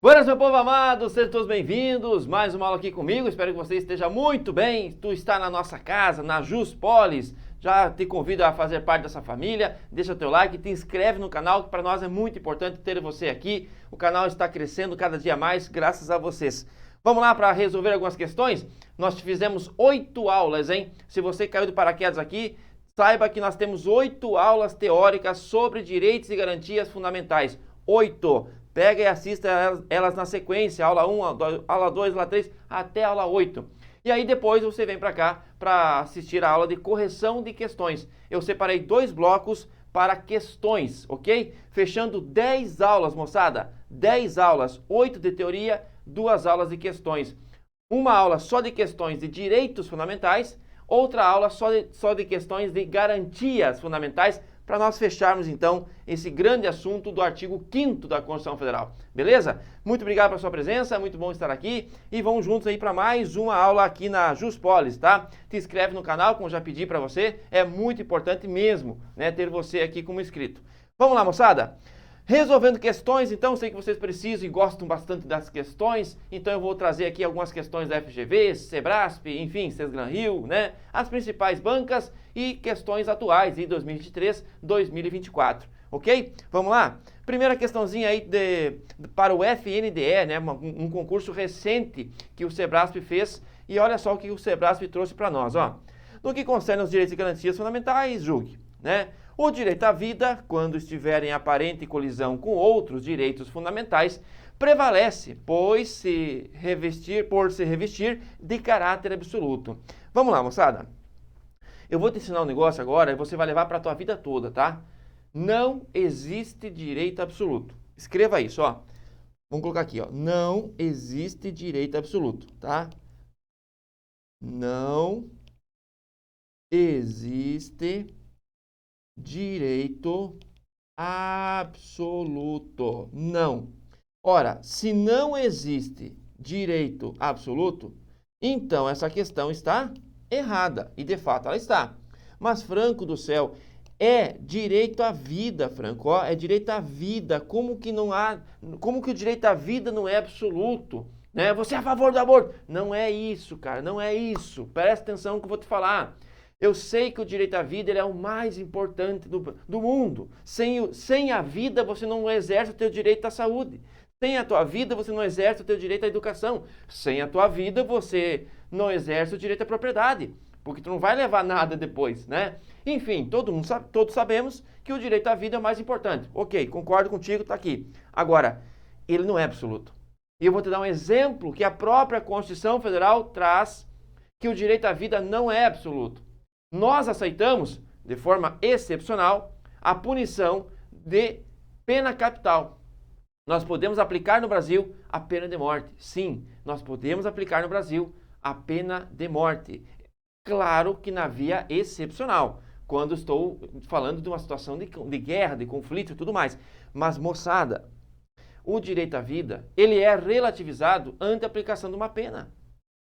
Buenas, meu povo amado, sejam todos bem-vindos, mais uma aula aqui comigo, espero que você esteja muito bem, tu está na nossa casa, na Juspolis, já te convido a fazer parte dessa família, deixa teu like, te inscreve no canal, que para nós é muito importante ter você aqui, o canal está crescendo cada dia mais graças a vocês. Vamos lá para resolver algumas questões? Nós fizemos 8 aulas, hein? Se você caiu de paraquedas aqui, saiba que nós temos 8 aulas teóricas sobre direitos e garantias fundamentais, 8. Pega e assista elas na sequência, aula 1, aula 2, aula 3, até aula 8. E aí depois você vem para cá para assistir a aula de correção de questões. Eu separei 2 blocos para questões, ok? Fechando 10 aulas, moçada. 10 aulas, 8 de teoria, 2 aulas de questões. Uma aula só de questões de direitos fundamentais, outra aula só de questões de garantias fundamentais, para nós fecharmos, então, esse grande assunto do artigo 5º da Constituição Federal. Beleza? Muito obrigado pela sua presença, muito bom estar aqui. E vamos juntos aí para mais uma aula aqui na Juspolis, tá? Te inscreve no canal, como já pedi para você. É muito importante mesmo, né, ter você aqui como inscrito. Vamos lá, moçada? Resolvendo questões, então, sei que vocês precisam e gostam bastante das questões, então eu vou trazer aqui algumas questões da FGV, Sebrasp, enfim, Sesgran Rio, né? As principais bancas e questões atuais de 2023, 2024, ok? Vamos lá? Primeira questãozinha aí para o FNDE, né? Um concurso recente que o Sebrasp fez e olha só o que o Sebrasp trouxe para nós, ó. No que concerne aos direitos e garantias fundamentais, julgue, né? O direito à vida, quando estiver em aparente colisão com outros direitos fundamentais, prevalece, por se revestir de caráter absoluto. Vamos lá, moçada. Eu vou te ensinar um negócio agora e você vai levar para a tua vida toda, tá? Não existe direito absoluto. Escreva isso, ó. Vamos colocar aqui, ó. Não existe direito absoluto, tá? Não existe direito absoluto. Não. Ora, se não existe direito absoluto, então essa questão está errada. E de fato ela está. Mas, Franco do céu, é direito à vida, Franco. Ó, é direito à vida. Como que o direito à vida não é absoluto? Né? Você é a favor do aborto? Não é isso, cara. Não é isso. Presta atenção no que eu vou te falar. Eu sei que o direito à vida ele é o mais importante do mundo. Sem a vida, você não exerce o teu direito à saúde. Sem a tua vida, você não exerce o teu direito à educação. Sem a tua vida, você não exerce o direito à propriedade. Porque tu não vai levar nada depois, né? Enfim, todos sabemos que o direito à vida é o mais importante. Ok, concordo contigo, está aqui. Agora, ele não é absoluto. E eu vou te dar um exemplo que a própria Constituição Federal traz que o direito à vida não é absoluto. Nós aceitamos, de forma excepcional, a punição de pena capital. Nós podemos aplicar no Brasil a pena de morte. Sim, nós podemos aplicar no Brasil a pena de morte. Claro que na via excepcional, quando estou falando de uma situação de guerra, de conflito e tudo mais. Mas, moçada, o direito à vida, ele é relativizado ante a aplicação de uma pena.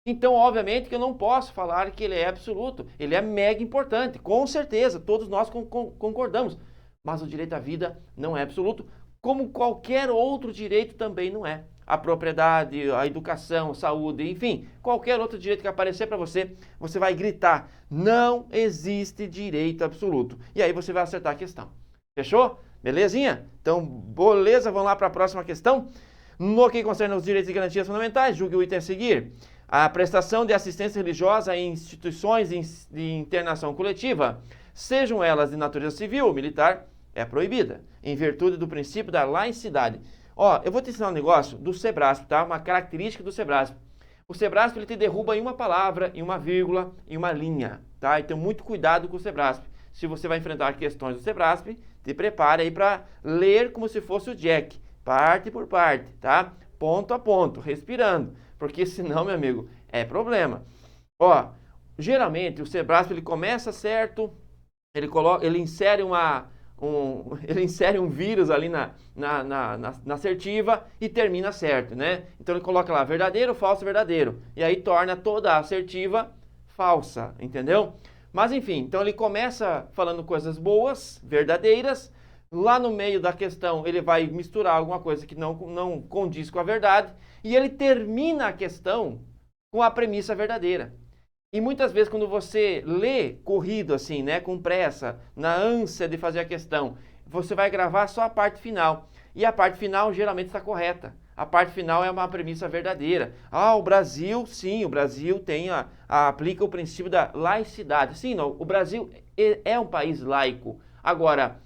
Então, obviamente, que eu não posso falar que ele é absoluto. Ele é mega importante, com certeza, todos nós concordamos. Mas o direito à vida não é absoluto, como qualquer outro direito também não é. A propriedade, a educação, a saúde, enfim, qualquer outro direito que aparecer para você, você vai gritar, não existe direito absoluto. E aí você vai acertar a questão. Fechou? Belezinha? Então, beleza, vamos lá para a próxima questão. No que concerne aos direitos e garantias fundamentais, julgue o item a seguir. A prestação de assistência religiosa em instituições de internação coletiva, sejam elas de natureza civil ou militar, é proibida, em virtude do princípio da laicidade. Ó, eu vou te ensinar um negócio do Sebrasp, tá? Uma característica do Sebrasp. O Sebrasp, ele te derruba em uma palavra, em uma vírgula, em uma linha, tá? Então, muito cuidado com o Sebrasp. Se você vai enfrentar questões do Sebrasp, te prepare aí para ler como se fosse o Jack, parte por parte, tá? Ponto a ponto, respirando. Porque senão, meu amigo, é problema. Ó, geralmente o Sebrasp ele começa certo, ele insere um vírus ali na assertiva e termina certo, né? Então ele coloca lá verdadeiro, falso, verdadeiro. E aí torna toda a assertiva falsa, entendeu? Mas enfim, então ele começa falando coisas boas, verdadeiras, Lá no meio da questão, ele vai misturar alguma coisa que não condiz com a verdade, e ele termina a questão com a premissa verdadeira. E muitas vezes, quando você lê corrido assim, né, com pressa, na ânsia de fazer a questão, você vai gravar só a parte final. E a parte final geralmente está correta. A parte final é uma premissa verdadeira. Ah, o Brasil, sim, o Brasil aplica o princípio da laicidade. Sim, não, o Brasil é um país laico. Agora,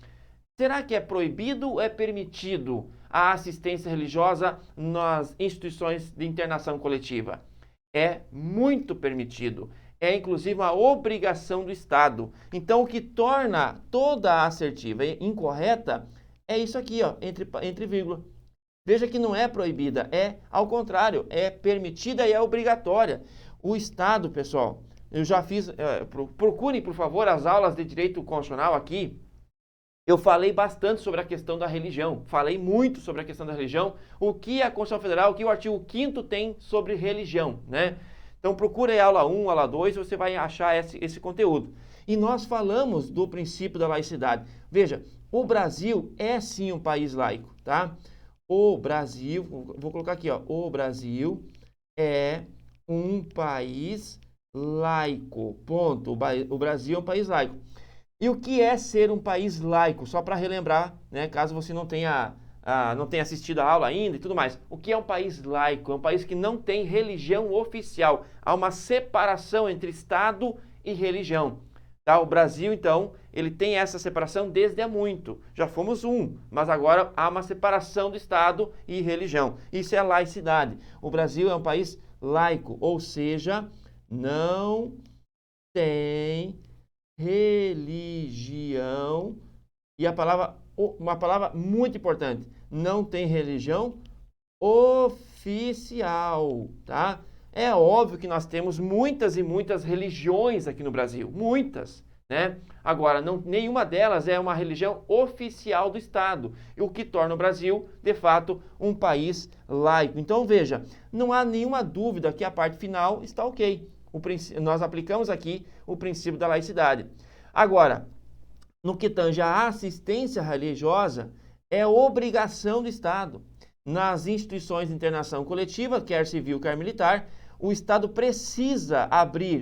será que é proibido ou é permitido a assistência religiosa nas instituições de internação coletiva? É muito permitido. É inclusive uma obrigação do Estado. Então, o que torna toda a assertiva incorreta é isso aqui, ó, entre vírgula. Veja que não é proibida, é ao contrário, é permitida e é obrigatória. O Estado, pessoal, eu já fiz, procurem, por favor, as aulas de direito constitucional aqui. Eu falei bastante sobre a questão da religião, falei muito sobre a questão da religião, o que a Constituição Federal, o que o artigo 5º tem sobre religião, né? Então procura aí a aula 1, aula 2, você vai achar esse conteúdo. E nós falamos do princípio da laicidade. Veja, o Brasil é sim um país laico, tá? O Brasil, vou colocar aqui, ó, o Brasil é um país laico, ponto. O Brasil é um país laico. E o que é ser um país laico? Só para relembrar, né, caso você não tenha assistido a aula ainda e tudo mais. O que é um país laico? É um país que não tem religião oficial. Há uma separação entre Estado e religião. Tá? O Brasil, então, ele tem essa separação desde há muito. Já fomos mas agora há uma separação do Estado e religião. Isso é a laicidade. O Brasil é um país laico, ou seja, não tem religião, e uma palavra muito importante, não tem religião oficial, tá? É óbvio que nós temos muitas e muitas religiões aqui no Brasil, muitas, né? Agora, nenhuma delas é uma religião oficial do Estado, o que torna o Brasil, de fato, um país laico. Então, veja, não há nenhuma dúvida que a parte final está ok. Nós aplicamos aqui o princípio da laicidade. Agora, no que tange à assistência religiosa, é obrigação do Estado. Nas instituições de internação coletiva, quer civil, quer militar, o Estado precisa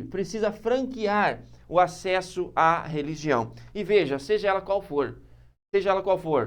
precisa franquear o acesso à religião. E veja, seja ela qual for,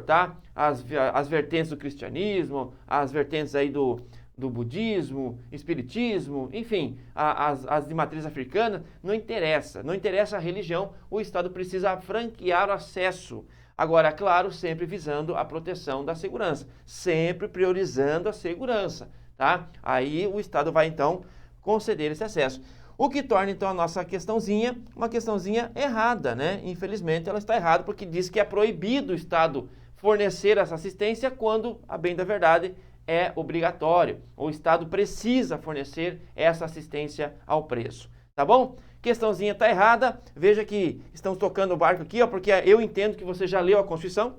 tá? As vertentes do cristianismo, as vertentes aí do budismo, espiritismo, enfim, as de matriz africana, não interessa a religião, o Estado precisa franquear o acesso. Agora, claro, sempre visando a proteção da segurança, sempre priorizando a segurança, tá? Aí o Estado vai, então, conceder esse acesso. O que torna, então, a nossa questãozinha uma questãozinha errada, né? Infelizmente, ela está errada porque diz que é proibido o Estado fornecer essa assistência quando, a bem da verdade, é obrigatório. O Estado precisa fornecer essa assistência ao preço, tá bom? Questãozinha está errada. Veja que estamos tocando o barco aqui, ó, porque eu entendo que você já leu a Constituição,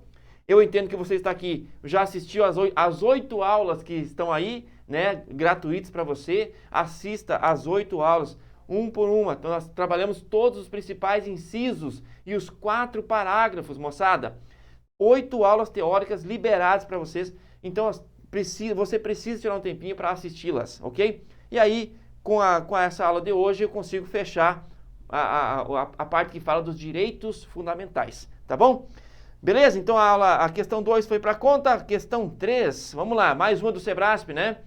eu entendo que você está aqui, já assistiu às 8 aulas que estão aí, né, gratuitas para você. Assista às 8 aulas, um por uma. Então, nós trabalhamos todos os principais incisos e os 4 parágrafos, moçada. 8 aulas teóricas liberadas para vocês. Então, você precisa tirar um tempinho para assisti-las, ok? E aí, com essa aula de hoje, eu consigo fechar a parte que fala dos direitos fundamentais, tá bom? Beleza? Então, a questão 2 foi para conta. Questão 3, vamos lá, mais uma do Sebrasp, né?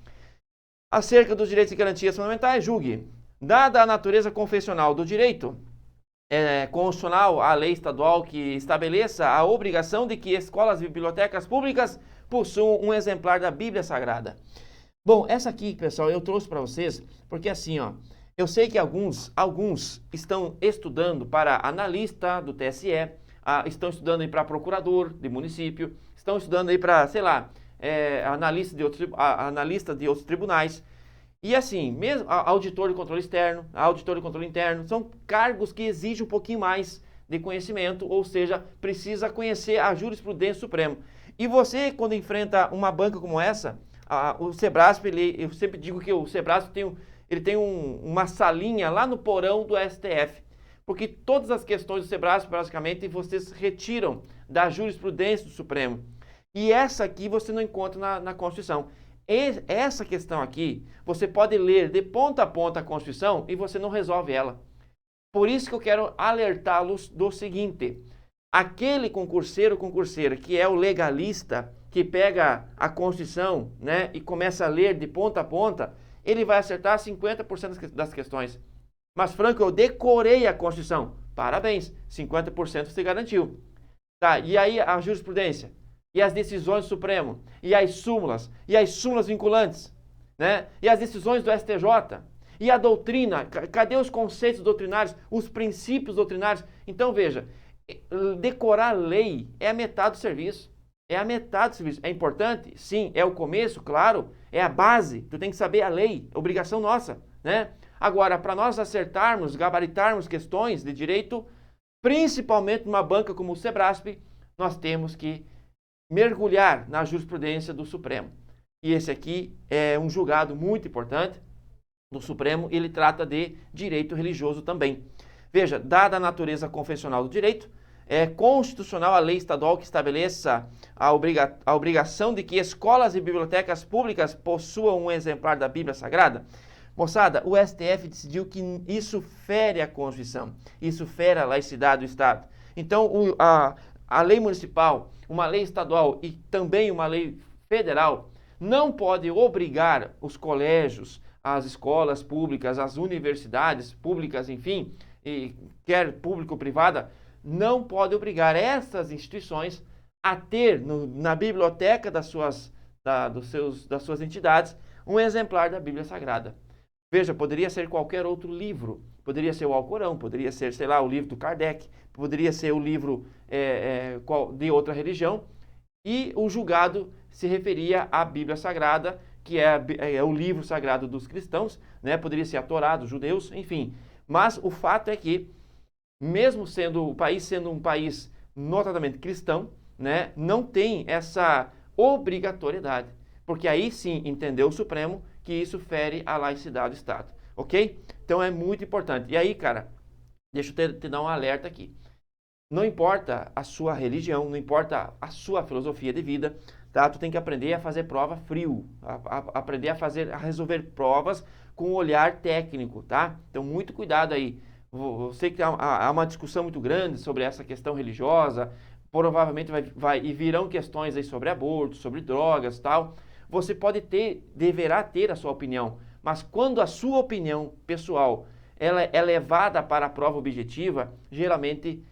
Acerca dos direitos e garantias fundamentais, julgue. Dada a natureza confessional do direito constitucional, a lei estadual que estabeleça a obrigação de que escolas e bibliotecas públicas possuam um exemplar da Bíblia Sagrada. Bom, essa aqui, pessoal, eu trouxe para vocês, porque assim, ó, eu sei que alguns estão estudando para analista do TSE, estão estudando aí para procurador de município, estão estudando aí para, sei lá, analista de outros tribunais. E assim, mesmo auditor de controle externo, auditor de controle interno, são cargos que exigem um pouquinho mais de conhecimento, ou seja, precisa conhecer a jurisprudência suprema. E você, quando enfrenta uma banca como essa, o Sebrasp, eu sempre digo que o Sebrasp tem uma salinha lá no porão do STF, Porque todas as questões do SEBRASP, basicamente, vocês retiram da jurisprudência do Supremo. E essa aqui você não encontra na Constituição. Essa questão aqui, você pode ler de ponta a ponta a Constituição e você não resolve ela. Por isso que eu quero alertá-los do seguinte: aquele concurseira que é o legalista, que pega a Constituição, né, e começa a ler de ponta a ponta, ele vai acertar 50% das questões. Mas, Franco, eu decorei a Constituição. Parabéns, 50% você garantiu. Tá, e aí a jurisprudência? E as decisões do Supremo? E as súmulas vinculantes? Né? E as decisões do STJ? E a doutrina? Cadê os conceitos doutrinários? Os princípios doutrinários? Então, veja, decorar lei é a metade do serviço. É a metade do serviço. É importante? Sim. É o começo? Claro. É a base. Tu tem que saber a lei. Obrigação nossa, né? Agora, para nós acertarmos, gabaritarmos questões de direito, principalmente numa banca como o SEBRASP, nós temos que mergulhar na jurisprudência do Supremo. E esse aqui é um julgado muito importante do Supremo, ele trata de direito religioso também. Veja, dada a natureza confessional do direito, é constitucional a lei estadual que estabeleça a obrigação de que escolas e bibliotecas públicas possuam um exemplar da Bíblia Sagrada? Moçada, o STF decidiu que isso fere a Constituição, isso fere a laicidade do Estado. Então, a lei municipal, uma lei estadual e também uma lei federal não pode obrigar os colégios, as escolas públicas, as universidades públicas, enfim, quer público ou privada, não pode obrigar essas instituições a ter na biblioteca das suas entidades um exemplar da Bíblia Sagrada. Veja, poderia ser qualquer outro livro, poderia ser o Alcorão, poderia ser, sei lá, o livro do Kardec, poderia ser o livro de outra religião, e o julgado se referia à Bíblia Sagrada, que é o livro sagrado dos cristãos, né? Poderia ser a Torá dos judeus, enfim. Mas o fato é que, mesmo sendo o país sendo um país notadamente cristão, né, não tem essa obrigatoriedade, porque aí sim entendeu o Supremo que isso fere a laicidade do Estado, ok? Então é muito importante. E aí, cara, deixa eu te dar um alerta aqui. Não importa a sua religião, não importa a sua filosofia de vida, tá? Tu tem que aprender a fazer prova frio, aprender a resolver provas com um olhar técnico, tá? Então muito cuidado aí. Eu sei que há uma discussão muito grande sobre essa questão religiosa, provavelmente e virão questões aí sobre aborto, sobre drogas, tal. Você deverá ter a sua opinião, mas quando a sua opinião pessoal ela é levada para a prova objetiva, geralmente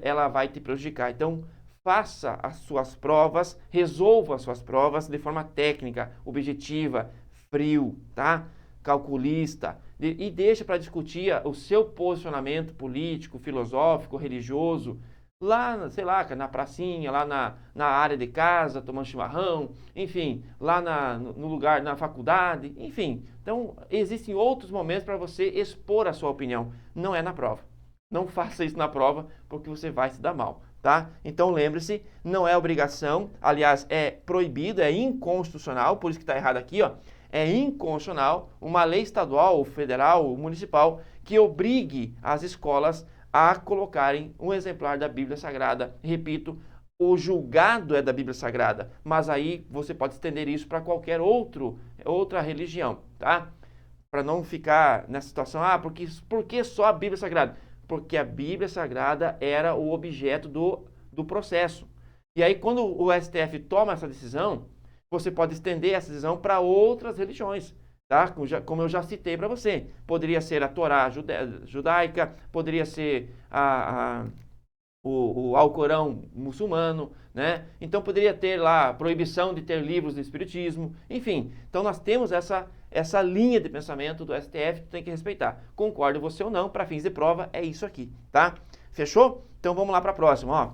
ela vai te prejudicar. Então, faça as suas provas, resolva as suas provas de forma técnica, objetiva, frio, tá? Calculista, e deixa para discutir o seu posicionamento político, filosófico, religioso, lá, sei lá, na pracinha, lá na área de casa, tomando chimarrão, enfim, lá no lugar, na faculdade, enfim. Então, existem outros momentos para você expor a sua opinião, não é na prova. Não faça isso na prova, porque você vai se dar mal, tá? Então, lembre-se, não é obrigação, aliás, é proibido, é inconstitucional, por isso que está errado aqui, ó. É inconstitucional uma lei estadual, federal, municipal, que obrigue as escolas a colocarem um exemplar da Bíblia Sagrada. Repito, o julgado é da Bíblia Sagrada, mas aí você pode estender isso para qualquer outra religião, tá? Para não ficar nessa situação, por que só a Bíblia Sagrada? Porque a Bíblia Sagrada era o objeto do processo. E aí, quando o STF toma essa decisão, você pode estender essa decisão para outras religiões, tá? Como eu já citei para você. Poderia ser a Torá judaica, poderia ser o Alcorão muçulmano, né? Então, poderia ter lá proibição de ter livros de espiritismo, enfim. Então, nós temos essa linha de pensamento do STF que tem que respeitar. Concorde você ou não, para fins de prova, é isso aqui, tá? Fechou? Então, vamos lá para a próxima, ó.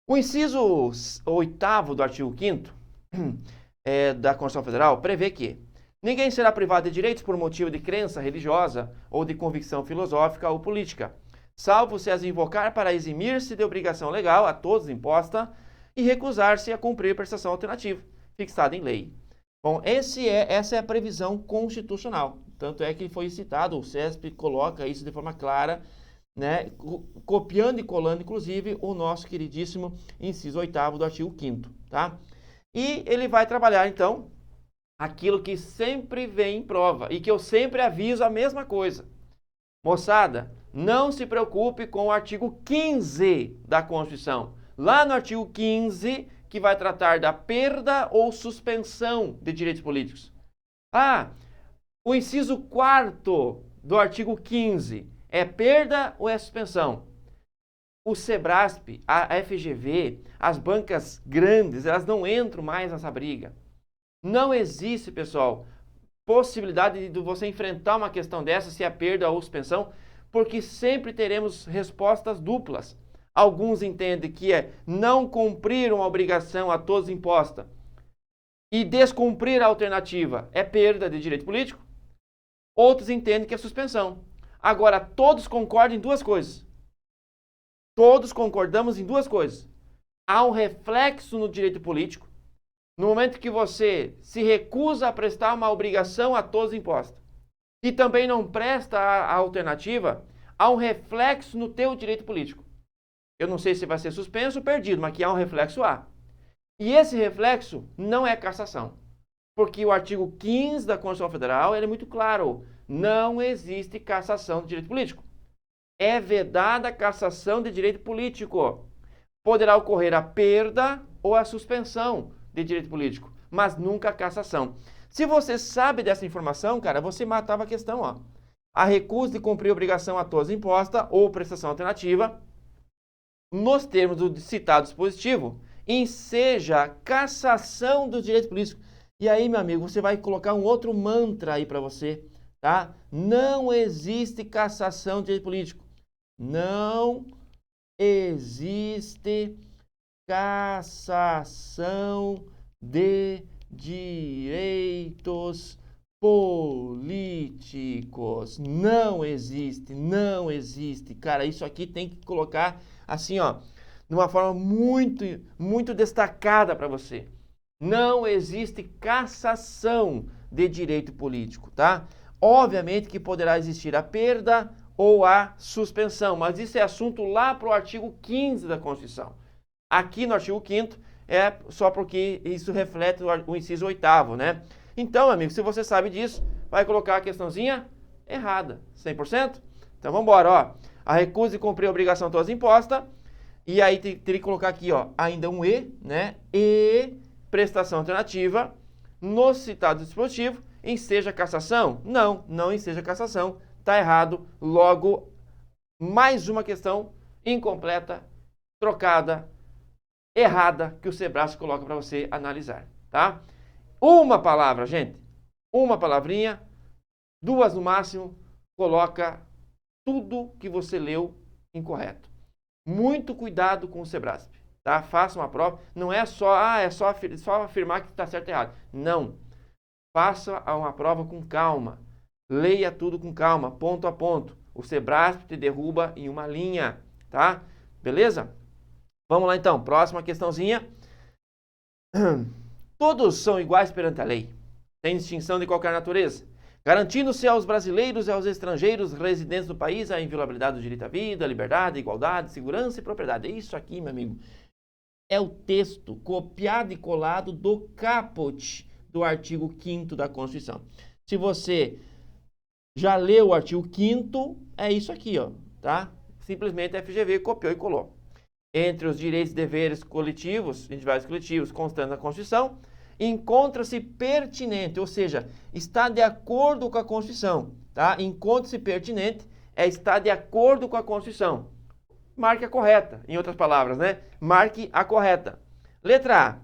O inciso 8º do artigo 5º da Constituição Federal prevê que ninguém será privado de direitos por motivo de crença religiosa ou de convicção filosófica ou política, salvo se as invocar para eximir-se de obrigação legal a todos imposta e recusar-se a cumprir prestação alternativa, fixada em lei. Bom, essa é a previsão constitucional. Tanto é que foi citado, o CESP coloca isso de forma clara né, copiando e colando, inclusive, o nosso queridíssimo inciso 8º do artigo 5º, tá? E ele vai trabalhar, então, aquilo que sempre vem em prova e que eu sempre aviso a mesma coisa. Moçada, não se preocupe com o artigo 15 da Constituição. Lá no artigo 15, que vai tratar da perda ou suspensão de direitos políticos. Ah, o inciso 4º do artigo 15 é perda ou é suspensão? O Sebrasp, a FGV, as bancas grandes, elas não entram mais nessa briga. Não existe, pessoal, possibilidade de você enfrentar uma questão dessa, se é perda ou suspensão, porque sempre teremos respostas duplas. Alguns entendem que é não cumprir uma obrigação a todos imposta e descumprir a alternativa é perda de direito político. Outros entendem que é suspensão. Agora, todos concordam em duas coisas. Todos concordamos em duas coisas. Há um reflexo no direito político. No momento que você se recusa a prestar uma obrigação a todos imposta e também não presta a alternativa, há um reflexo no teu direito político. Eu não sei se vai ser suspenso ou perdido, mas que há um reflexo há. E esse reflexo não é cassação. Porque o artigo 15 da Constituição Federal ele é muito claro. Não existe cassação de direito político. É vedada a cassação de direito político. Poderá ocorrer a perda ou a suspensão de direito político, mas nunca a cassação. Se você sabe dessa informação, cara, você matava a questão, ó. A recusa de cumprir obrigação a todos imposta ou prestação alternativa, nos termos do citado dispositivo, enseja cassação dos direitos políticos. E aí, meu amigo, você vai colocar um outro mantra aí para você, tá? Não existe cassação de direito político. Não existe cassação de direitos políticos. Não existe, não existe. Cara, isso aqui tem que colocar assim, ó, de uma forma muito destacada para você. Não existe cassação de direito político, tá? Obviamente que poderá existir a perda ou a suspensão, mas isso é assunto lá para o artigo 15 da Constituição. Aqui no artigo 5º é só porque isso reflete o inciso 8º, né? Então, amigo, se você sabe disso, vai colocar a questãozinha errada, 100%? Então, vamos embora, ó. A recusa de cumprir a obrigação todas imposta, e aí teria que colocar aqui, ó, ainda um E, né? E prestação alternativa, no citado dispositivo, enseja cassação? Não, não enseja cassação, tá errado. Logo, mais uma questão incompleta, trocada, errada, que o Sebrasp coloca para você analisar, tá? Uma palavra, gente, uma palavrinha, duas no máximo, coloca tudo que você leu incorreto. Muito cuidado com o Sebrasp, tá? Faça uma prova, não é só, só afirmar que está certo e errado. Não. Faça uma prova com calma. Leia tudo com calma, ponto a ponto. O Sebrasp te derruba em uma linha, tá? Beleza? Vamos lá então, próxima questãozinha. Todos são iguais perante a lei, sem distinção de qualquer natureza, garantindo-se aos brasileiros e aos estrangeiros residentes do país a inviolabilidade do direito à vida, liberdade, igualdade, segurança e propriedade. É isso aqui, meu amigo. É o texto copiado e colado do caput do artigo 5º da Constituição. Se você já leu o artigo 5º, é isso aqui, ó, tá? Simplesmente a FGV copiou e colou. Entre os direitos e deveres coletivos, individuais e coletivos, constantes na Constituição, encontra-se pertinente, ou seja, está de acordo com a Constituição, tá? Encontra-se pertinente é estar de acordo com a Constituição. Marque a correta, em outras palavras, né? Marque a correta. Letra A.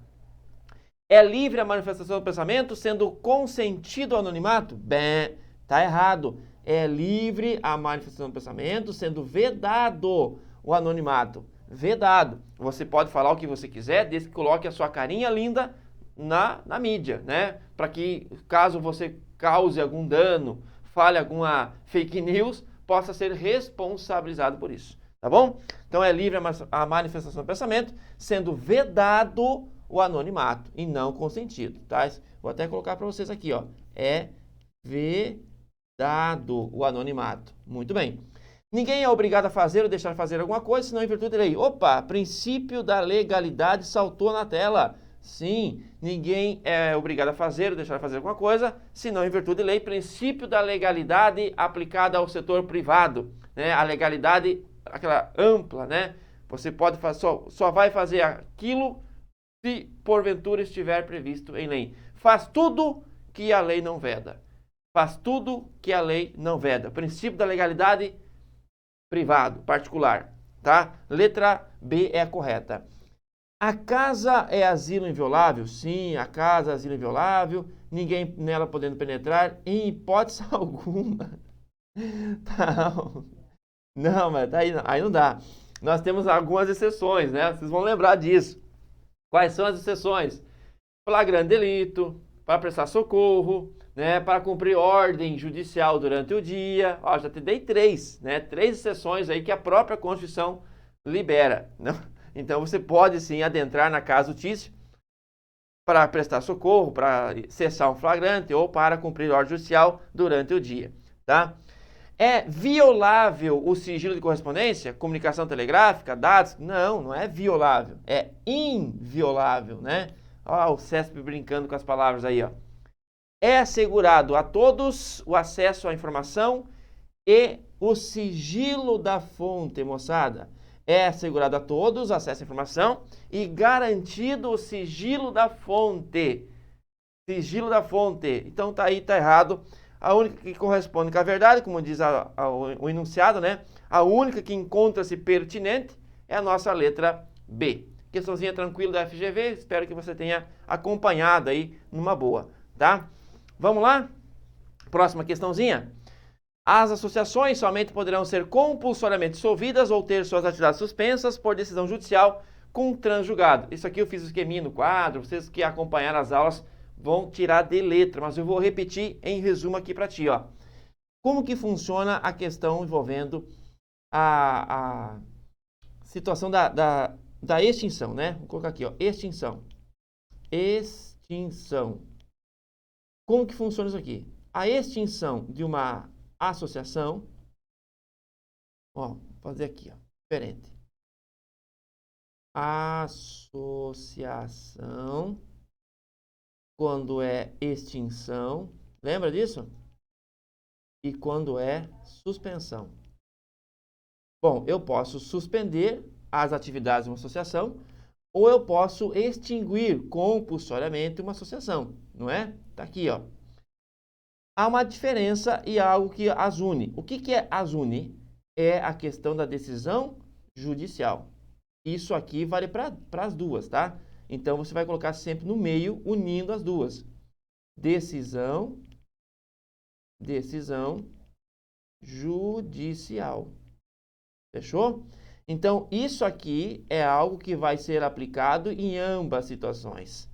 É livre a manifestação do pensamento, sendo consentido o anonimato? Bem, tá errado. É livre a manifestação do pensamento, sendo vedado o anonimato. Vedado. Você pode falar o que você quiser, desde que coloque a sua carinha linda na mídia, né? Para que, caso você cause algum dano, fale alguma fake news, possa ser responsabilizado por isso, tá bom? Então é livre a manifestação do pensamento, sendo vedado o anonimato e não consentido, tá? Vou até colocar para vocês aqui, ó. É vedado o anonimato. Muito bem. Ninguém é obrigado a fazer ou deixar de fazer alguma coisa, senão em virtude de lei. Opa, princípio da legalidade saltou na tela. Sim, ninguém é obrigado a fazer ou deixar de fazer alguma coisa, senão em virtude de lei. Princípio da legalidade aplicada ao setor privado, né? A legalidade, aquela ampla, né? Você pode fazer, só vai fazer aquilo se porventura estiver previsto em lei. Faz tudo que a lei não veda. Faz tudo que a lei não veda. Princípio da legalidade privado, particular, tá? Letra B é a correta. A casa é asilo inviolável? Sim, a casa é asilo inviolável, ninguém nela podendo penetrar, em hipótese alguma. Tá. Não, mas aí não dá. Nós temos algumas exceções, né? Vocês vão lembrar disso. Quais são as exceções? Flagrante delito, para prestar socorro, né, para cumprir ordem judicial durante o dia. Ó, já te dei 3, né? 3 exceções aí que a própria Constituição libera, né? Então você pode sim adentrar na casa do para prestar socorro, para cessar um flagrante ou para cumprir ordem judicial durante o dia, tá? É violável o sigilo de correspondência, comunicação telegráfica, dados? Não, não é violável, é inviolável, né? Ó, o CESP brincando com as palavras aí, ó. É assegurado a todos o acesso à informação e o sigilo da fonte, moçada. É assegurado a todos o acesso à informação e garantido o sigilo da fonte. Sigilo da fonte. Então tá aí, tá errado. A única que corresponde com a verdade, como diz o enunciado, né? A única que encontra-se pertinente é a nossa letra B. Questãozinha tranquila da FGV, espero que você tenha acompanhado aí numa boa, tá? Vamos lá? Próxima questãozinha. As associações somente poderão ser compulsoriamente dissolvidas ou ter suas atividades suspensas por decisão judicial com transjugado. Isso aqui eu fiz o esqueminha no quadro, vocês que acompanharam as aulas vão tirar de letra, mas eu vou repetir em resumo aqui para ti, ó. Como que funciona a questão envolvendo a situação da extinção, né? Vou colocar aqui, ó, extinção. Extinção. Como que funciona isso aqui? A extinção de uma associação, ó, vou fazer aqui, ó, diferente. Associação, quando é extinção, lembra disso? E quando é suspensão. Bom, eu posso suspender as atividades de uma associação ou eu posso extinguir compulsoriamente uma associação, não é? Tá aqui, ó. Há uma diferença e algo que as une. O que é as une? É a questão da decisão judicial. Isso aqui vale para as duas, tá? Então, você vai colocar sempre no meio, unindo as duas. Decisão judicial. Fechou? Então, isso aqui é algo que vai ser aplicado em ambas situações.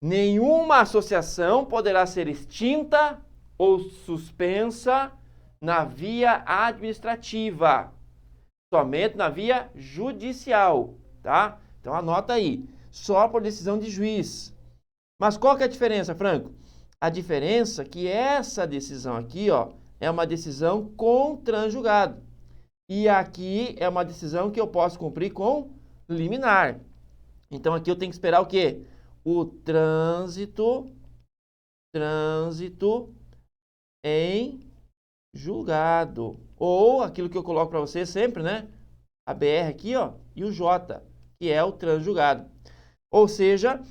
Nenhuma associação poderá ser extinta ou suspensa na via administrativa, somente na via judicial, tá? Então, anota aí, só por decisão de juiz. Mas qual que é a diferença, Franco? A diferença é que essa decisão aqui, ó, é uma decisão com transjugado. E aqui é uma decisão que eu posso cumprir com liminar. Então, aqui eu tenho que esperar o quê? O trânsito em julgado. Ou aquilo que eu coloco para você sempre, né? A BR aqui, ó, e o J, que é o transjugado. Ou seja,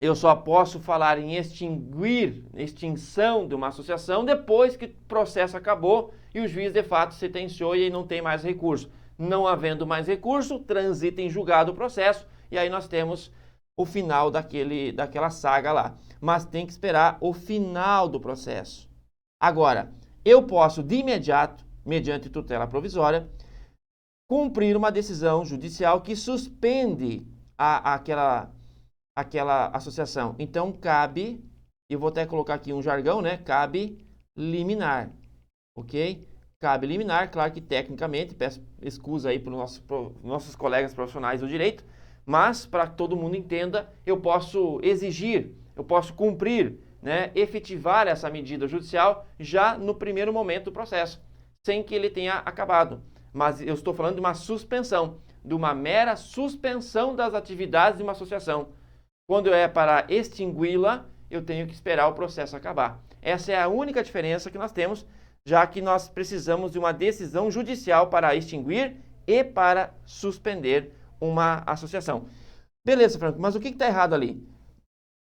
eu só posso falar em extinção de uma associação depois que o processo acabou e o juiz de fato sentenciou e aí não tem mais recurso. Não havendo mais recurso, transita em julgado o processo e aí nós temos o final daquela saga lá. Mas tem que esperar o final do processo. Agora, eu posso de imediato, mediante tutela provisória, cumprir uma decisão judicial que suspende aquela associação. Então, cabe, eu vou até colocar aqui um jargão, né? Cabe liminar, ok? Cabe liminar, claro que tecnicamente, peço excusa aí para os nossos colegas profissionais do direito, mas para que todo mundo entenda, eu posso exigir, eu posso cumprir, né? Efetivar essa medida judicial já no primeiro momento do processo, sem que ele tenha acabado. Mas eu estou falando de uma suspensão, de uma mera suspensão das atividades de uma associação. Quando é para extingui-la, eu tenho que esperar o processo acabar. Essa é a única diferença que nós temos, já que nós precisamos de uma decisão judicial para extinguir e para suspender uma associação. Beleza, Franco, mas o que está errado ali?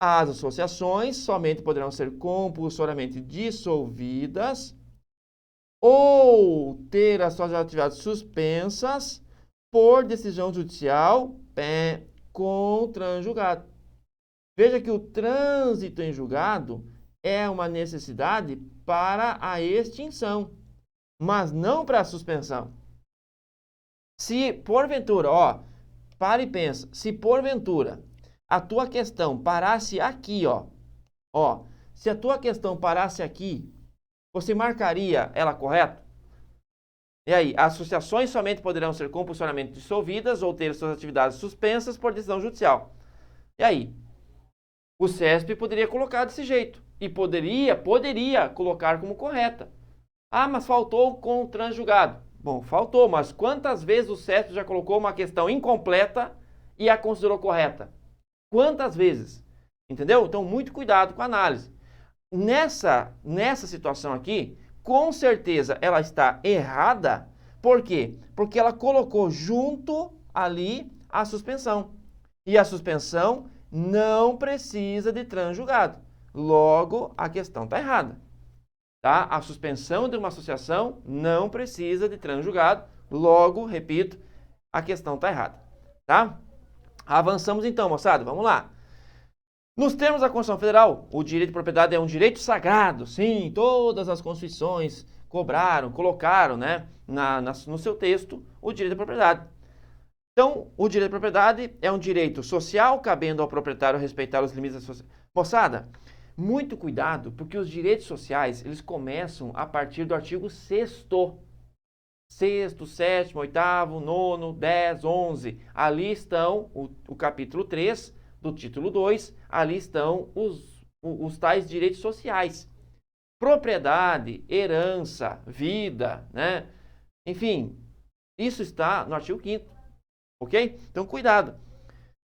As associações somente poderão ser compulsoriamente dissolvidas ou ter as suas atividades suspensas por decisão judicial contra julgado. Veja que o trânsito em julgado é uma necessidade para a extinção, mas não para a suspensão. Se porventura, para e pensa, se porventura a tua questão parasse aqui, se a tua questão parasse aqui, você marcaria ela correta? E aí, associações somente poderão ser compulsoriamente dissolvidas ou ter suas atividades suspensas por decisão judicial. E aí? O CESP poderia colocar desse jeito e poderia colocar como correta. Ah, mas faltou com o transjulgado. Bom, faltou, mas quantas vezes o CESP já colocou uma questão incompleta e a considerou correta? Quantas vezes? Entendeu? Então, muito cuidado com a análise. Nessa situação aqui, com certeza ela está errada. Por quê? Porque ela colocou junto ali a suspensão. E a suspensão não precisa de transjulgado. Logo, a questão está errada. Tá? A suspensão de uma associação não precisa de transjulgado. Logo, repito, a questão está errada. Tá? Avançamos então, moçada. Vamos lá. Nos termos da Constituição Federal, o direito de propriedade é um direito sagrado. Sim, todas as constituições colocaram, né, no seu texto o direito de propriedade. Então, o direito de propriedade é um direito social, cabendo ao proprietário respeitar os limites da sociedade. Moçada, muito cuidado, porque os direitos sociais, eles começam a partir do artigo 6º. 6º, 7º, 8º, 9º, 10, 11. Ali estão o capítulo 3 do título 2, ali estão os tais direitos sociais. Propriedade, herança, vida, né? Enfim, isso está no artigo 5º. Ok? Então, cuidado.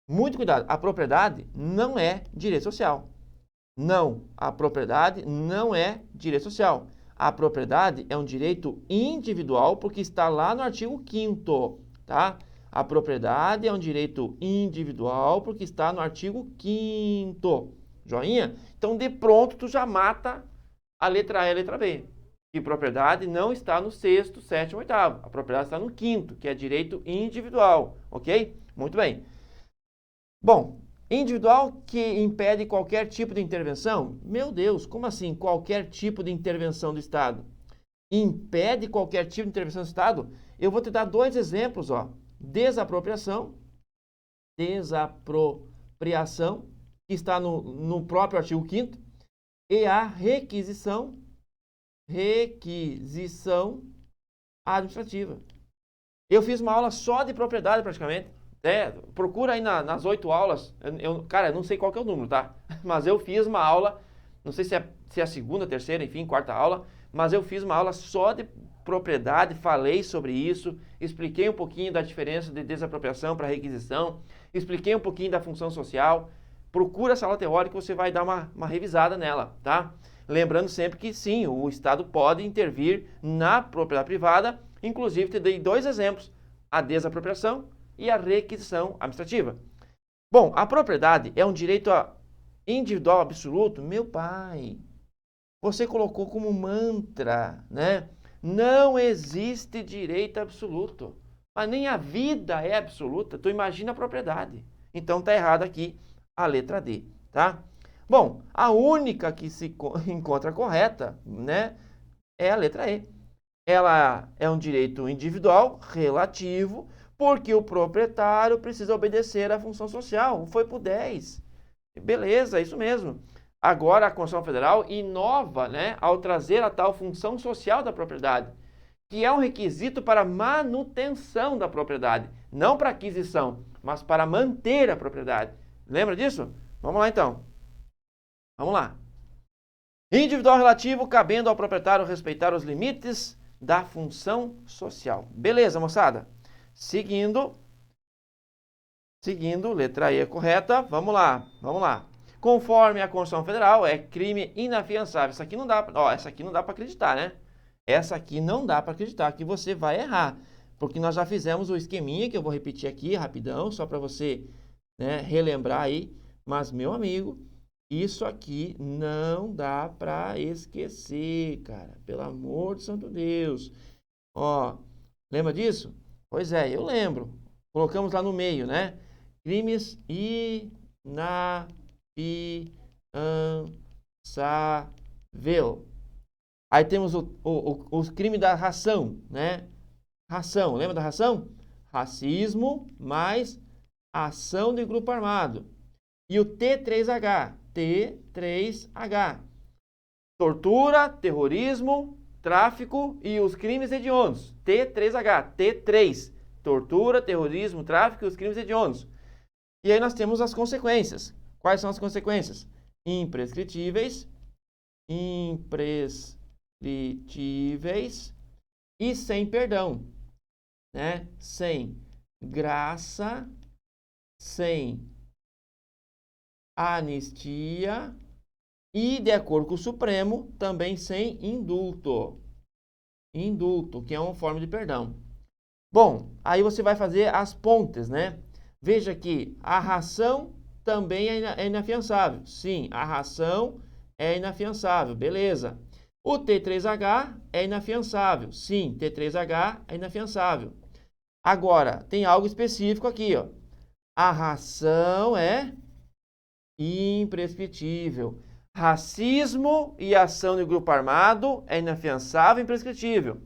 Muito cuidado. A propriedade não é direito social. Não. A propriedade não é direito social. A propriedade é um direito individual, porque está lá no artigo 5º, tá? A propriedade é um direito individual, porque está no artigo 5º. Joinha? Então, de pronto, tu já mata a letra A e a letra B. E propriedade não está no 6º, 7º, 8º. A propriedade está no 5º, que é direito individual. Ok? Muito bem. Bom, individual que impede qualquer tipo de intervenção? Meu Deus, como assim qualquer tipo de intervenção do Estado? Impede qualquer tipo de intervenção do Estado? Eu vou te dar 2 exemplos, Desapropriação, que está no próprio artigo 5º, e a requisição administrativa. Eu fiz uma aula só de propriedade praticamente. Procura aí nas 8 aulas. Cara, eu não sei qual que é o número, tá? Mas eu fiz uma aula, não sei se é a segunda, terceira, enfim, quarta aula, mas eu fiz uma aula só de propriedade, falei sobre isso, expliquei um pouquinho da diferença de desapropriação para requisição, expliquei um pouquinho da função social. Procura essa aula teórica que você vai dar uma revisada nela, tá? Lembrando sempre que sim, o Estado pode intervir na propriedade privada, inclusive te dei 2 exemplos, a desapropriação e a requisição administrativa. Bom, a propriedade é um direito individual absoluto? Meu pai, você colocou como mantra, né? Não existe direito absoluto, mas nem a vida é absoluta, tu imagina a propriedade. Então tá errado aqui a letra D, tá? Bom, a única que se encontra correta, né, é a letra E. Ela é um direito individual relativo, porque o proprietário precisa obedecer à função social. Foi pro 10. Beleza, é isso mesmo. Agora a Constituição Federal inova, né, ao trazer a tal função social da propriedade, que é um requisito para manutenção da propriedade, não para aquisição, mas para manter a propriedade. Lembra disso? Vamos lá então. Vamos lá. Individual relativo, cabendo ao proprietário respeitar os limites da função social. Beleza, moçada? Seguindo, letra E é correta, vamos lá. Conforme a Constituição Federal, é crime inafiançável. Essa aqui não dá, essa aqui não dá para acreditar, né? Essa aqui não dá para acreditar que você vai errar, porque nós já fizemos o esqueminha, que eu vou repetir aqui rapidão, só para você, né, relembrar aí. Mas, meu amigo, isso aqui não dá para esquecer, cara. Pelo amor de santo Deus. Ó, lembra disso? Pois é, eu lembro. Colocamos lá no meio, né? Crimes inafiançável. Aí temos o crime da ração, né? Ração, lembra da ração? Racismo mais ação de grupo armado. E o T3H, tortura, terrorismo, tráfico e os crimes hediondos. T3H, T3, tortura, terrorismo, tráfico e os crimes hediondos. E aí nós temos as consequências. Quais são as consequências? Imprescritíveis e sem perdão, né? Sem graça, sem anistia e, de acordo com o Supremo, também sem indulto. Indulto, que é uma forma de perdão. Bom, aí você vai fazer as pontes, né? Veja que a ração também é inafiançável. Sim, a ração é inafiançável, beleza. O T3H é inafiançável. Sim, T3H é inafiançável. Agora, tem algo específico aqui, ó. A ração é imprescritível. Racismo e ação de grupo armado é inafiançável e imprescritível.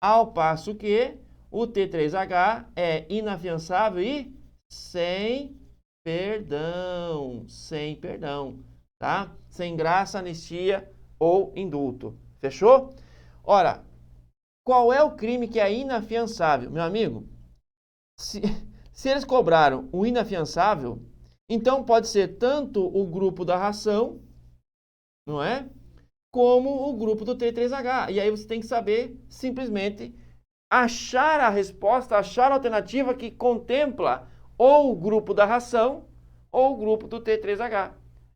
Ao passo que o T3H é inafiançável e sem perdão, tá? Sem graça, anistia ou indulto. Fechou? Ora, qual é o crime que é inafiançável? Meu amigo, se eles cobraram o inafiançável, então pode ser tanto o grupo da ração, não é? Como o grupo do T3H. E aí você tem que saber simplesmente achar a resposta, achar a alternativa que contempla ou o grupo da ração ou o grupo do T3H.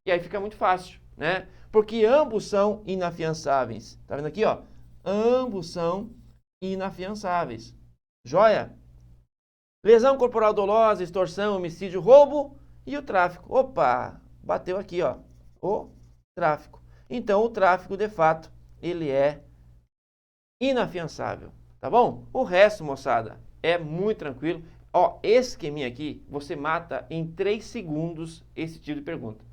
E aí fica muito fácil, né? Porque ambos são inafiançáveis. Tá vendo aqui, ó? Ambos são inafiançáveis. Joia? Lesão corporal dolosa, extorsão, homicídio, roubo e o tráfico. Opa, bateu aqui, ó. O tráfico. Então, o tráfico, de fato, ele é inafiançável. Tá bom? O resto, moçada, é muito tranquilo. Ó, esse esqueminha aqui, você mata em 3 segundos esse tipo de pergunta.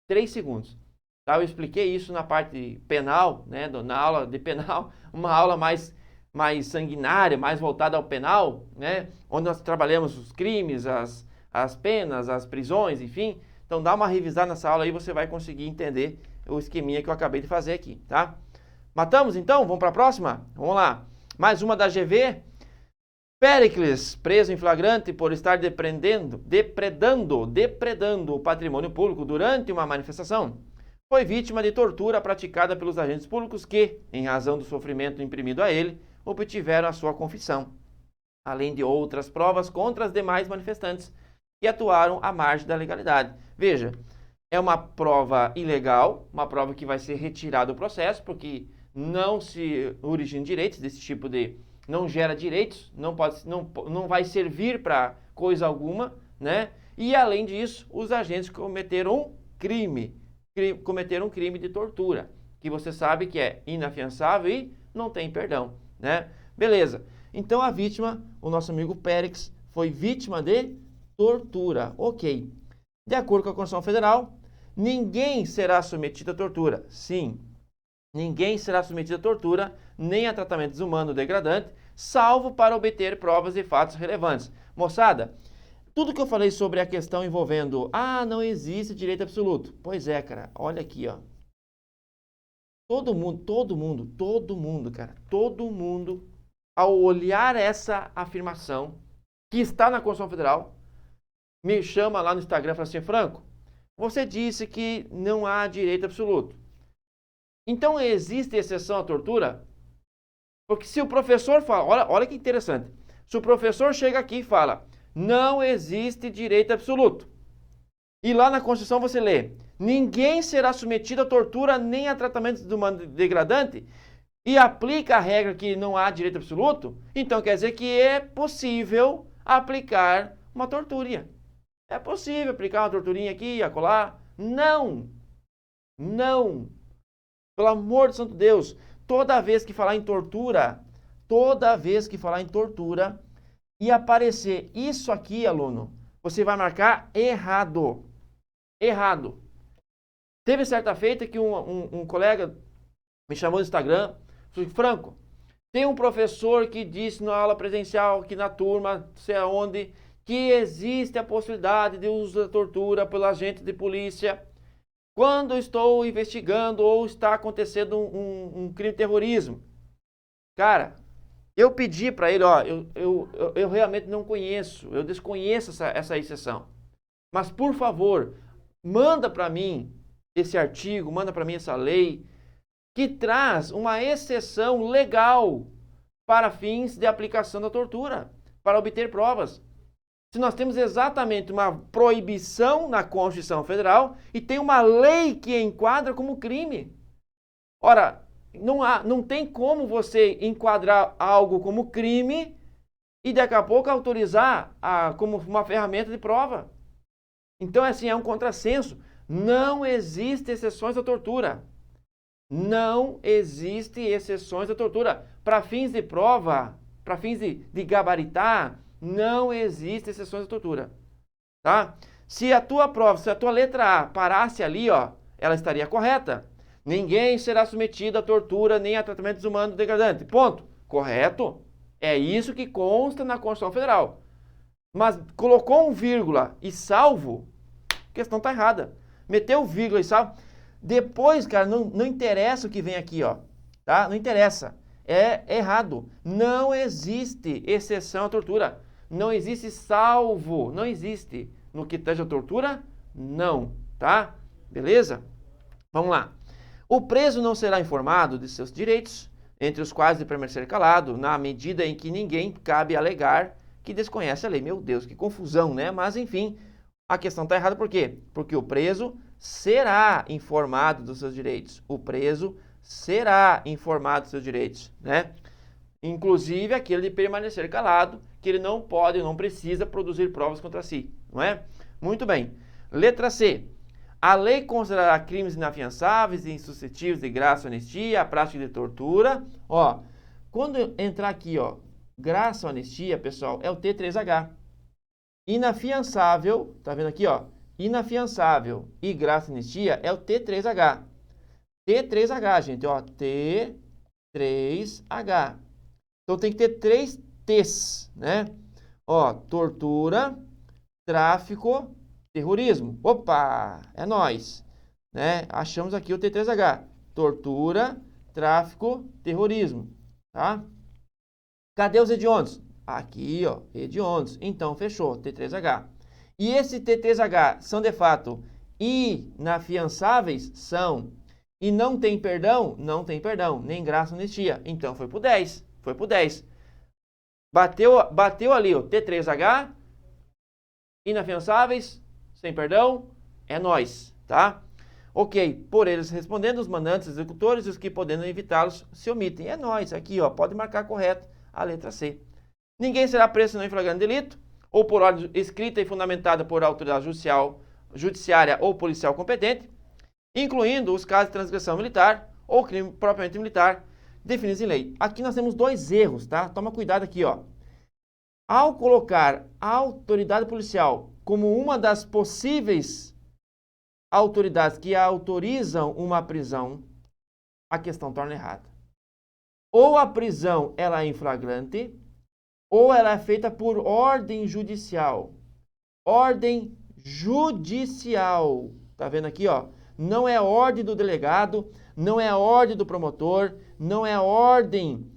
3 segundos. Tá? Eu expliquei isso na parte penal, né? Na aula de penal, uma aula mais sanguinária, mais voltada ao penal, né? Onde nós trabalhamos os crimes, as penas, as prisões, enfim. Então, dá uma revisada nessa aula aí, você vai conseguir entender o esqueminha que eu acabei de fazer aqui, tá? Matamos, então? Vamos para a próxima? Vamos lá. Mais uma da GV. Péricles, preso em flagrante por estar depredando o patrimônio público durante uma manifestação, foi vítima de tortura praticada pelos agentes públicos que, em razão do sofrimento imprimido a ele, obtiveram a sua confissão, além de outras provas contra as demais manifestantes que atuaram à margem da legalidade. Veja, é uma prova ilegal, uma prova que vai ser retirada do processo, porque não se origina direitos desse tipo de... não gera direitos, não vai servir para coisa alguma, né? E, além disso, os agentes cometeram um crime de tortura, que você sabe que é inafiançável e não tem perdão, né? Beleza. Então, a vítima, o nosso amigo Périx, foi vítima de tortura. Ok. De acordo com a Constituição Federal, ninguém será submetido à tortura. Sim, ninguém será submetido à tortura, nem a tratamento desumano ou degradante, salvo para obter provas e fatos relevantes. Moçada, tudo que eu falei sobre a questão envolvendo, não existe direito absoluto. Pois é, cara, olha aqui, ó. Todo mundo, cara, ao olhar essa afirmação que está na Constituição Federal, me chama lá no Instagram e fala assim, Franco, você disse que não há direito absoluto. Então, existe exceção à tortura? Porque se o professor fala, olha que interessante, se o professor chega aqui e fala, não existe direito absoluto, e lá na Constituição você lê, ninguém será submetido a tortura nem a tratamento degradante, e aplica a regra que não há direito absoluto, então quer dizer que é possível aplicar uma tortura. É possível aplicar uma torturinha aqui, acolá? Não! Não! Pelo amor de santo Deus, toda vez que falar em tortura, e aparecer isso aqui, aluno, você vai marcar errado. Errado. Teve certa feita que um colega me chamou no Instagram, falou, Franco, tem um professor que disse na aula presencial, aqui na turma, não sei aonde, que existe a possibilidade de uso da tortura pelo agente de polícia quando estou investigando ou está acontecendo um crime de terrorismo. Cara, eu pedi para ele, ó, eu realmente não conheço, eu desconheço essa exceção. Mas, por favor, manda para mim esse artigo, manda para mim essa lei, que traz uma exceção legal para fins de aplicação da tortura, para obter provas. Se nós temos exatamente uma proibição na Constituição Federal e tem uma lei que enquadra como crime. Ora, não tem como você enquadrar algo como crime e daqui a pouco autorizar como uma ferramenta de prova. Então, assim, é um contrassenso. Não existem exceções à tortura. Não existem exceções à tortura. Para fins de prova, para fins de gabaritar, não existem exceções à tortura. Tá? Se a tua prova, se a tua letra A parasse ali, ó, ela estaria correta. Ninguém será submetido à tortura nem a tratamento desumano degradante. Ponto. Correto? É isso que consta na Constituição Federal. Mas colocou um vírgula e salvo, a questão está errada. Meteu vírgula e salvo. Depois, cara, não interessa o que vem aqui, ó. Tá? Não interessa. É errado. Não existe exceção à tortura. Não existe salvo. Não existe. No que tange a tortura, não. Tá? Beleza? Vamos lá. O preso não será informado de seus direitos, entre os quais de permanecer calado, na medida em que ninguém cabe alegar que desconhece a lei. Meu Deus, que confusão, né? Mas, enfim, a questão está errada por quê? Porque o preso será informado dos seus direitos. O preso será informado dos seus direitos, né? Inclusive aquele de permanecer calado, que ele não pode, não precisa produzir provas contra si, não é? Muito bem. Letra C. A lei considerará crimes inafiançáveis e insuscetíveis de graça ou anistia a prática de tortura. Ó, quando entrar aqui, ó, graça ou anistia, pessoal, é o T3H. Inafiançável, tá vendo aqui, ó? Inafiançável e graça ou anistia é o T3H. T3H, gente, ó, T3H. Então tem que ter 3 T's, né? Ó, tortura, tráfico, terrorismo. Opa, é nós, né? Achamos aqui o T3H. Tortura, tráfico, terrorismo, tá? Cadê os hediondos? Aqui, ó, hediondos. Então, fechou, T3H. E esse T3H são, de fato, inafiançáveis? São. E não tem perdão? Não tem perdão, nem graça nem anistia. Então, foi pro 10. Foi pro 10. Bateu ali, ó, T3H, inafiançáveis, sem perdão, é nós, tá? Ok, por eles respondendo, os mandantes, executores e os que podendo evitá-los se omitem. É nós, aqui, ó, pode marcar correto a letra C. Ninguém será preso senão em flagrante delito, ou por ordem escrita e fundamentada por autoridade judiciária ou policial competente, incluindo os casos de transgressão militar ou crime propriamente militar, definidos em lei. Aqui nós temos 2 erros, tá? Toma cuidado aqui, ó. Ao colocar a autoridade policial como uma das possíveis autoridades que autorizam uma prisão, a questão torna errada. Ou a prisão ela é em flagrante, ou ela é feita por ordem judicial. Ordem judicial. Tá vendo aqui, ó? Não é ordem do delegado, não é ordem do promotor, não é ordem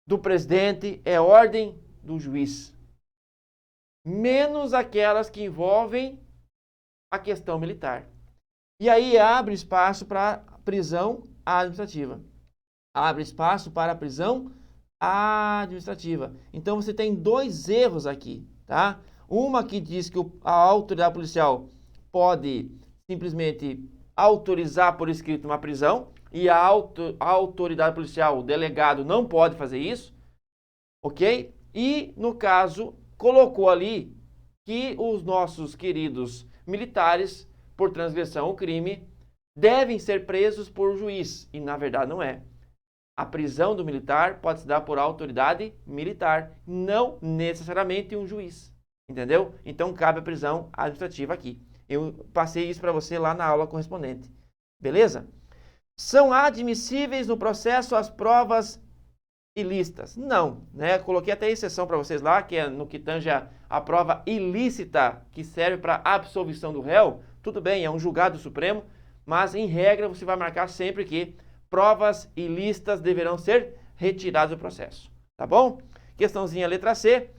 do presidente, é ordem do juiz. Menos aquelas que envolvem a questão militar. E aí abre espaço para prisão administrativa. Abre espaço para a prisão administrativa. Então, você tem dois erros aqui, tá? Uma que diz que a autoridade policial pode simplesmente autorizar por escrito uma prisão e a autoridade policial, o delegado, não pode fazer isso, ok? E, no caso, colocou ali que os nossos queridos militares, por transgressão ao crime, devem ser presos por juiz. E, na verdade, não é. A prisão do militar pode se dar por autoridade militar, não necessariamente um juiz. Entendeu? Então, cabe a prisão administrativa aqui. Eu passei isso para você lá na aula correspondente. Beleza? São admissíveis no processo as provas ilícitas? Não, né? Coloquei até exceção para vocês lá, que é no que tange a prova ilícita, que serve para absolvição do réu. Tudo bem, é um julgado supremo, mas em regra você vai marcar sempre que provas ilícitas deverão ser retiradas do processo. Tá bom? Questãozinha letra C.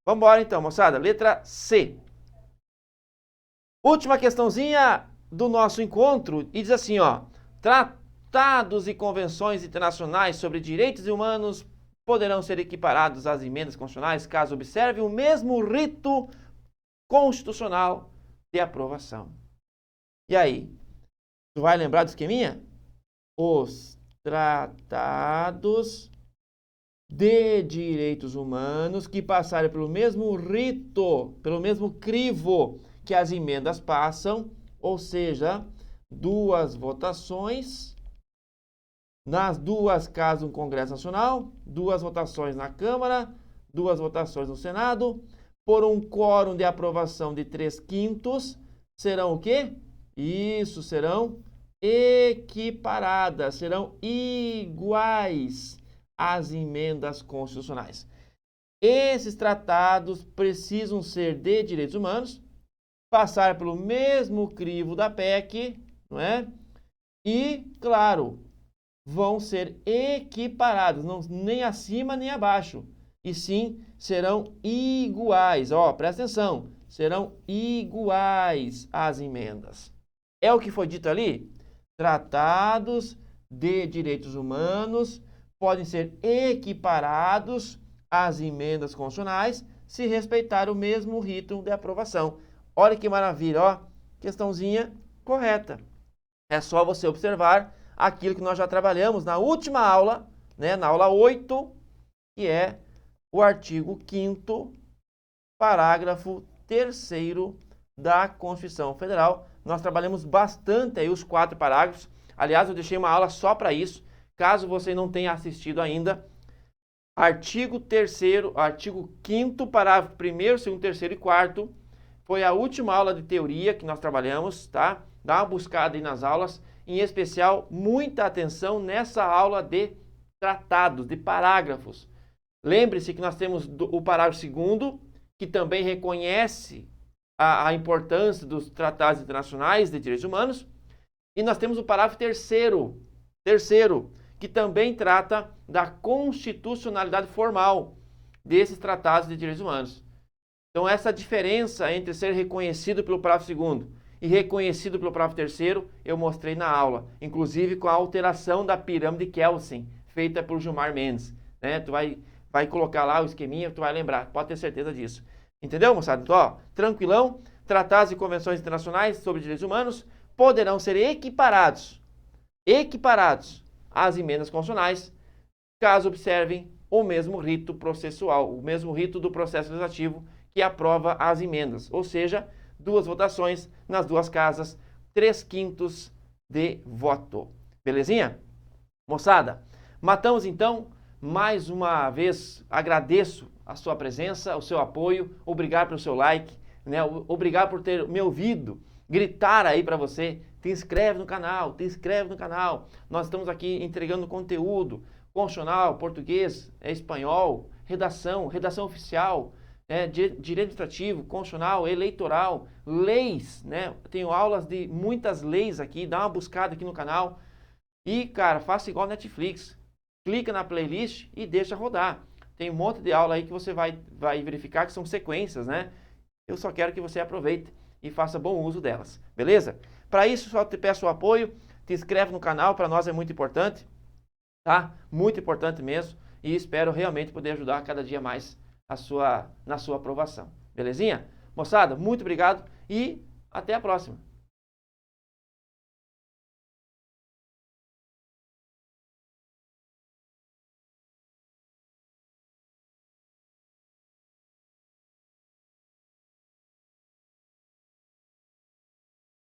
Vamos embora então, moçada. Letra C. Última questãozinha do nosso encontro e diz assim, ó. Tratados e convenções internacionais sobre direitos humanos poderão ser equiparados às emendas constitucionais caso observe o mesmo rito constitucional de aprovação. E aí? Tu vai lembrar do esqueminha? Os tratados de direitos humanos que passarem pelo mesmo rito, pelo mesmo crivo que as emendas passam, ou seja, duas votações nas duas casas do Congresso Nacional, duas votações na Câmara, duas votações no Senado, por um quórum de aprovação de 3/5, serão o quê? Isso, serão equiparadas, serão iguais às emendas constitucionais. Esses tratados precisam ser de direitos humanos, passar pelo mesmo crivo da PEC, não é? E, claro, vão ser equiparados, não, nem acima nem abaixo, e sim serão iguais. Ó, presta atenção, serão iguais às emendas. É o que foi dito ali? Tratados de direitos humanos podem ser equiparados às emendas constitucionais se respeitar o mesmo rito de aprovação. Olha que maravilha, ó, questãozinha correta. É só você observar aquilo que nós já trabalhamos na última aula, né, na aula 8, que é o artigo 5º, parágrafo 3º da Constituição Federal. Nós trabalhamos bastante aí os 4 parágrafos. Aliás, eu deixei uma aula só para isso. Caso você não tenha assistido ainda, artigo 3º, artigo 5º, parágrafo 1º, 2º, 3º e 4º, foi a última aula de teoria que nós trabalhamos, tá? Dá uma buscada aí nas aulas, em especial, muita atenção nessa aula de tratados, de parágrafos. Lembre-se que nós temos o parágrafo 2º, que também reconhece a importância dos tratados internacionais de direitos humanos, e nós temos o parágrafo 3º, que também trata da constitucionalidade formal desses tratados de direitos humanos. Então, essa diferença entre ser reconhecido pelo parágrafo 2º e reconhecido pelo parágrafo 3º, eu mostrei na aula, inclusive com a alteração da pirâmide Kelsen, feita por Gilmar Mendes. Né? Tu vai colocar lá o esqueminha, tu vai lembrar, pode ter certeza disso. Entendeu, moçada? Então, ó, tranquilão, tratados e convenções internacionais sobre direitos humanos poderão ser equiparados às emendas constitucionais, caso observem o mesmo rito processual, o mesmo rito do processo legislativo que aprova as emendas, ou seja, duas votações nas duas casas, 3/5 de voto. Belezinha? Moçada, matamos então, mais uma vez agradeço a sua presença, o seu apoio, obrigado pelo seu like, né? Obrigado por ter me ouvido gritar aí para você, te inscreve no canal, Nós estamos aqui entregando conteúdo constitucional, português, espanhol, redação oficial, direito administrativo, constitucional, eleitoral, leis, né? Tenho aulas de muitas leis aqui, dá uma buscada aqui no canal. E, cara, faça igual Netflix. Clica na playlist e deixa rodar. Tem um monte de aula aí que você vai verificar que são sequências, né? Eu só quero que você aproveite e faça bom uso delas, beleza? Para isso, só te peço o apoio, te inscreve no canal, para nós é muito importante, tá? Muito importante mesmo. e espero realmente poder ajudar cada dia mais na sua aprovação. Belezinha? Moçada, muito obrigado e até a próxima.